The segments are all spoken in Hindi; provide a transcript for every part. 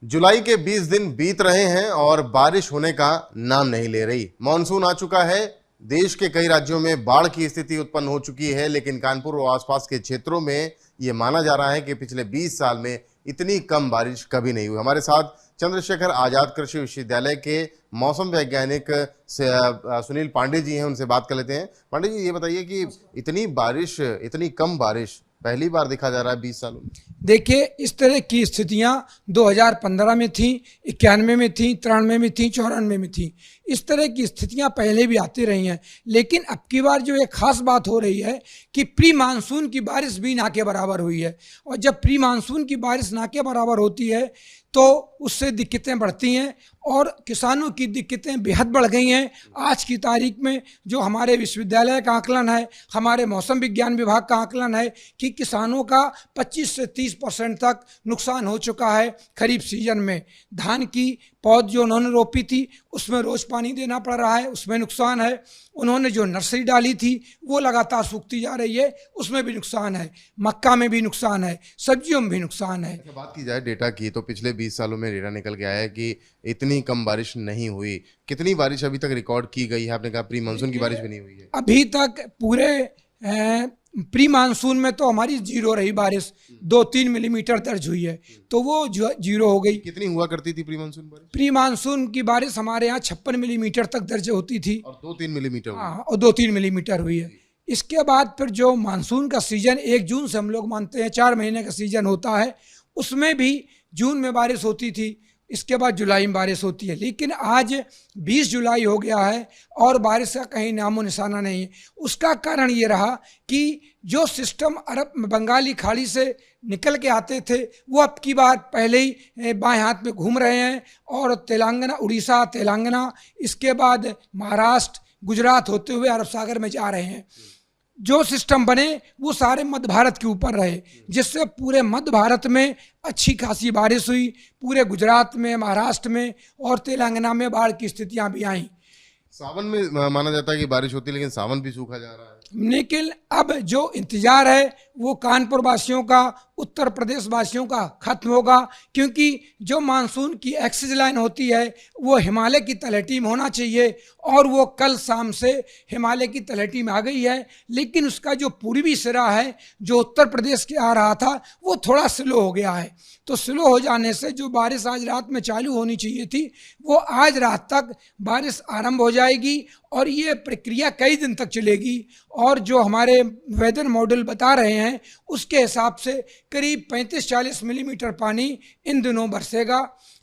जुलाई के 20 दिन बीत रहे हैं और बारिश होने का नाम नहीं ले रही। मानसून आ चुका है। देश के कई राज्यों में बाढ़ की स्थिति उत्पन्न हो चुकी है, लेकिन कानपुर और आसपास के क्षेत्रों में ये माना जा रहा है कि पिछले 20 साल में इतनी कम बारिश कभी नहीं हुई। हमारे साथ चंद्रशेखर आजाद कृषि विश्वविद्यालय के मौसम वैज्ञानिक सुनील पांडे जी हैं, उनसे बात कर लेते हैं। पांडे जी, ये बताइए कि इतनी कम बारिश पहली बार देखा जा रहा है 20 सालों में? देखिए, इस तरह की स्थितियां 2015 में थी, 91 में थी, 93 में थी, 94 में थी। इस तरह की स्थितियां पहले भी आती रही हैं, लेकिन अब की बार जो एक खास बात हो रही है कि प्री मानसून की बारिश भी ना के बराबर हुई है। और जब प्री मानसून की बारिश ना के बराबर होती है तो उससे दिक्कतें बढ़ती हैं और किसानों की दिक्कतें बेहद बढ़ गई हैं। आज की तारीख में जो हमारे विश्वविद्यालय का आकलन है, हमारे मौसम विज्ञान विभाग का आकलन है कि किसानों का 25 से 30% तक नुकसान हो चुका है खरीफ सीजन में। धान की पौध जो उन्होंने रोपी थी उसमें रोज़ पानी देना पड़ रहा है, उसमें नुकसान है। उन्होंने जो नर्सरी डाली थी वो लगातार सूखती जा रही है, उसमें भी नुकसान है। मक्का में भी नुकसान है, सब्जियों में भी नुकसान है। बात की जाए डेटा की तो पिछले 20 सालों में डेटा निकल के आया है कि इतनी कम बारिश नहीं हुई। कितनी बारिश अभी तक रिकॉर्ड की गई है? आपने कहा प्री मानसून की बारिश भी नहीं हुई है। अभी तक पूरे प्री मानसून में तो हमारी जीरो रही बारिश, 2-3 मिलीमीटर दर्ज हुई है, तो वो जीरो हो गई। कितनी हुआ करती थी प्री मानसून बारिश? प्री मानसून की बारिश हमारे यहाँ 56 मिलीमीटर तक दर्ज होती थी और 2-3 मिलीमीटर हुई। हाँ, और 2-3 मिलीमीटर हुई है। इसके बाद फिर जो मानसून का सीजन 1 जून से हम लोग मानते हैं 4 महीने का सीजन होता है, उसमें भी जून में बारिश होती थी, इसके बाद जुलाई में बारिश होती है। लेकिन आज 20 जुलाई हो गया है और बारिश का कहीं नामो निशाना नहीं है। उसका कारण ये रहा कि जो सिस्टम अरब बंगाली खाड़ी से निकल के आते थे वो अब की बार पहले ही बाएं हाथ में घूम रहे हैं और तेलंगाना, उड़ीसा, तेलंगाना, इसके बाद महाराष्ट्र, गुजरात होते हुए अरब सागर में जा रहे हैं। जो सिस्टम बने वो सारे मध्य भारत के ऊपर रहे, जिससे पूरे मध्य भारत में अच्छी खासी बारिश हुई। पूरे गुजरात में, महाराष्ट्र में और तेलंगाना में बाढ़ की स्थितियां भी आईं। सावन में माना जाता है कि बारिश होती है, लेकिन सावन भी सूखा जा रहा है। लेकिन अब जो इंतजार है वो कानपुर वासियों का, उत्तर प्रदेश वासियों का खत्म होगा, क्योंकि जो मानसून की एक्सिस लाइन होती है वो हिमालय की तलहटी में होना चाहिए और वो कल शाम से हिमालय की तलहटी में आ गई है। लेकिन उसका जो पूर्वी सिरा है जो उत्तर प्रदेश के आ रहा था वो थोड़ा स्लो हो गया है। तो स्लो हो जाने से जो बारिश आज रात में चालू होनी चाहिए थी वो आज रात तक बारिश आरंभ हो जाएगी और ये प्रक्रिया कई दिन तक चलेगी। और जो हमारे वेदर मॉडल बता रहे हैं उसके हिसाब से करीब 35-40 मिलीमीटर पानी इन दिनों बरसेगा,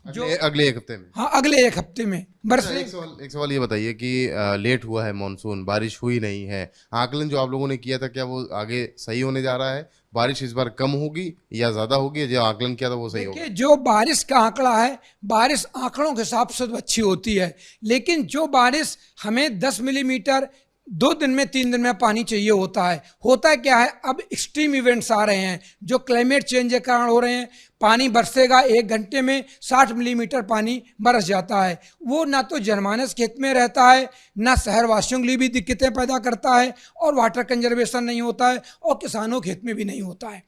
जो अगले एक हफ्ते में। हाँ, अगले एक हफ्ते में बरसे। एक सवाल ये बताइए कि लेट हुआ है मानसून, बारिश हुई नहीं है। आकलन जो आप लोगों ने किया था, क्या वो आगे सही होने जा रहा है? बारिश इस बार कम होगी या ज्यादा होगी? जो आकलन किया था वो सही होगा? जो बारिश का आंकड़ा है, बारिश आंकड़ों के हिसाब से तो अच्छी होती है, लेकिन जो बारिश हमें 10 मिलीमीटर 2 दिन में, 3 दिन में पानी चाहिए होता क्या है, अब एक्सट्रीम इवेंट्स आ रहे हैं जो क्लाइमेट चेंज के कारण हो रहे हैं। पानी बरसेगा, 1 घंटे में 60 मिलीमीटर पानी बरस जाता है। वो ना तो जनमानस खेत में रहता है, ना शहरवासियों के लिए भी दिक्कतें पैदा करता है और वाटर कंजर्वेशन नहीं होता है और किसानों खेत में भी नहीं होता है।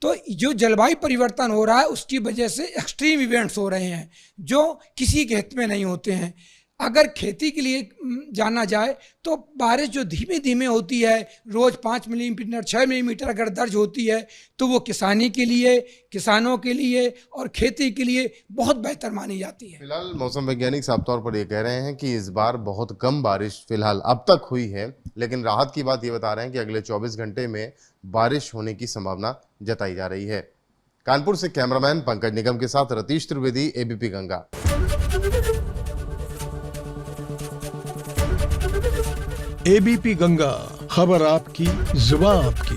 तो जो जलवायु परिवर्तन हो रहा है उसकी वजह से एक्सट्रीम इवेंट्स हो रहे हैं जो किसी के हित में नहीं होते हैं। अगर खेती के लिए जाना जाए तो बारिश जो धीमे धीमे होती है, रोज़ 5 मिलीमीटर 6 मिलीमीटर अगर दर्ज होती है तो वो किसानी के लिए, किसानों के लिए और खेती के लिए बहुत बेहतर मानी जाती है। फिलहाल मौसम वैज्ञानिक साफ तौर पर ये कह रहे हैं कि इस बार बहुत कम बारिश फिलहाल अब तक हुई है, लेकिन राहत की बात ये बता रहे हैं कि अगले 24 घंटे में बारिश होने की संभावना जताई जा रही है। कानपुर से कैमरामैन पंकज निगम के साथ रतीश त्रिवेदी, एबीपी गंगा। एबीपी गंगा, खबर आपकी, जुबान आपकी।